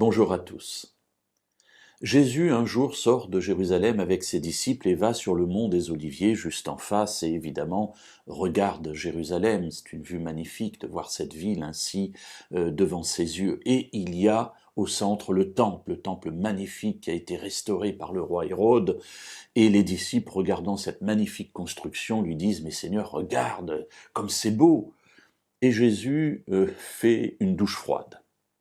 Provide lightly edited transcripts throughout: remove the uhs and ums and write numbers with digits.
Bonjour à tous. Jésus un jour sort de Jérusalem avec ses disciples et va sur le mont des Oliviers juste en face et évidemment regarde Jérusalem. C'est une vue magnifique de voir cette ville ainsi devant ses yeux. Et il y a au centre le temple magnifique qui a été restauré par le roi Hérode. Et les disciples, regardant cette magnifique construction, lui disent « Mais Seigneur, regarde comme c'est beau !» Et Jésus fait une douche froide.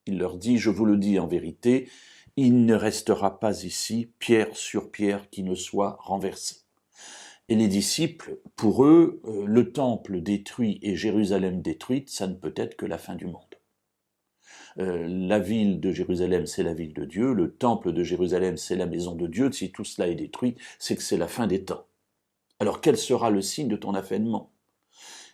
Il leur dit « Je vous le dis en vérité, il ne restera pas ici pierre sur pierre qui ne soit renversée. » Et les disciples, pour eux, le temple détruit et Jérusalem détruite, ça ne peut être que la fin du monde. La ville de Jérusalem, c'est la ville de Dieu, le temple de Jérusalem, c'est la maison de Dieu. Si tout cela est détruit, c'est que c'est la fin des temps. Alors quel sera le signe de ton avènement ?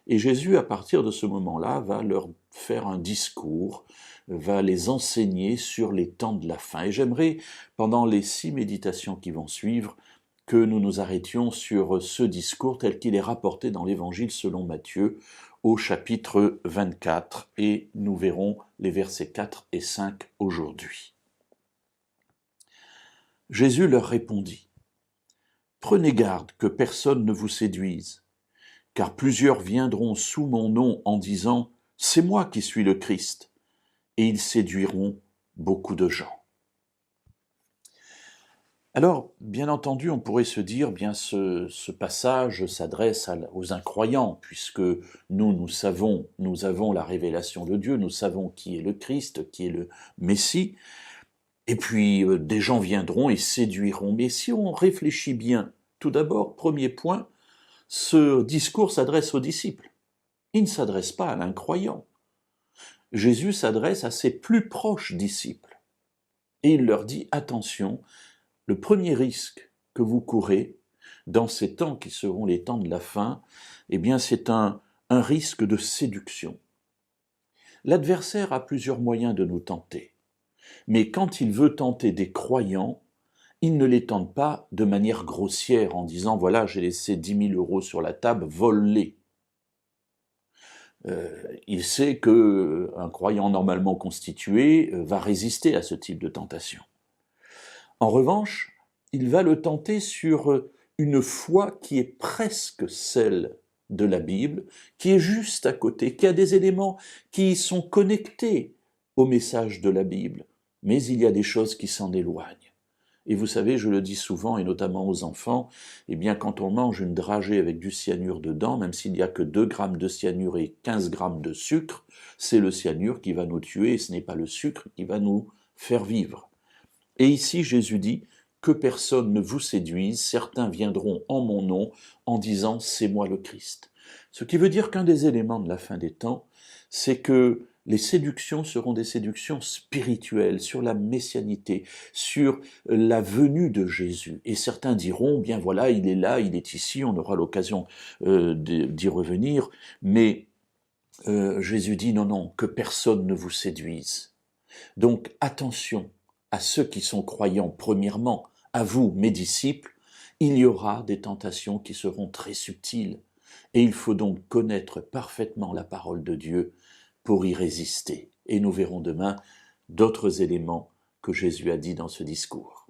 Et Jésus, à partir de ce moment-là, va leur faire un discours, va les enseigner sur les temps de la fin. Et j'aimerais, pendant les 6 méditations qui vont suivre, que nous nous arrêtions sur ce discours tel qu'il est rapporté dans l'Évangile selon Matthieu, au chapitre 24, et nous verrons les versets 4 et 5 aujourd'hui. Jésus leur répondit : « Prenez garde que personne ne vous séduise, car plusieurs viendront sous mon nom en disant « C'est moi qui suis le Christ », et ils séduiront beaucoup de gens. » Alors, bien entendu, on pourrait se dire, bien ce passage s'adresse aux incroyants, puisque nous avons la révélation de Dieu, nous savons qui est le Christ, qui est le Messie, et puis des gens viendront et séduiront. Mais si on réfléchit bien, tout d'abord, premier point, ce discours s'adresse aux disciples. Il ne s'adresse pas à l'incroyant. Jésus s'adresse à ses plus proches disciples. Et il leur dit, attention, le premier risque que vous courez dans ces temps qui seront les temps de la fin, eh bien c'est un risque de séduction. L'adversaire a plusieurs moyens de nous tenter. Mais quand il veut tenter des croyants, il ne les tente pas de manière grossière en disant « voilà, j'ai laissé 10 000 € sur la table, vole-les ». Il sait qu'un croyant normalement constitué va résister à ce type de tentation. En revanche, il va le tenter sur une foi qui est presque celle de la Bible, qui est juste à côté, qui a des éléments qui sont connectés au message de la Bible, mais il y a des choses qui s'en éloignent. Et vous savez, je le dis souvent, et notamment aux enfants, eh bien quand on mange une dragée avec du cyanure dedans, même s'il n'y a que 2 grammes de cyanure et 15 grammes de sucre, c'est le cyanure qui va nous tuer, et ce n'est pas le sucre qui va nous faire vivre. Et ici, Jésus dit que personne ne vous séduise, certains viendront en mon nom en disant « c'est moi le Christ ». Ce qui veut dire qu'un des éléments de la fin des temps, c'est que les séductions seront des séductions spirituelles, sur la messianité, sur la venue de Jésus. Et certains diront, bien voilà, il est là, il est ici, on aura l'occasion d'y revenir, mais Jésus dit non, non, que personne ne vous séduise. Donc attention à ceux qui sont croyants, premièrement, à vous, mes disciples, il y aura des tentations qui seront très subtiles, et il faut donc connaître parfaitement la parole de Dieu pour y résister. Et nous verrons demain d'autres éléments que Jésus a dit dans ce discours.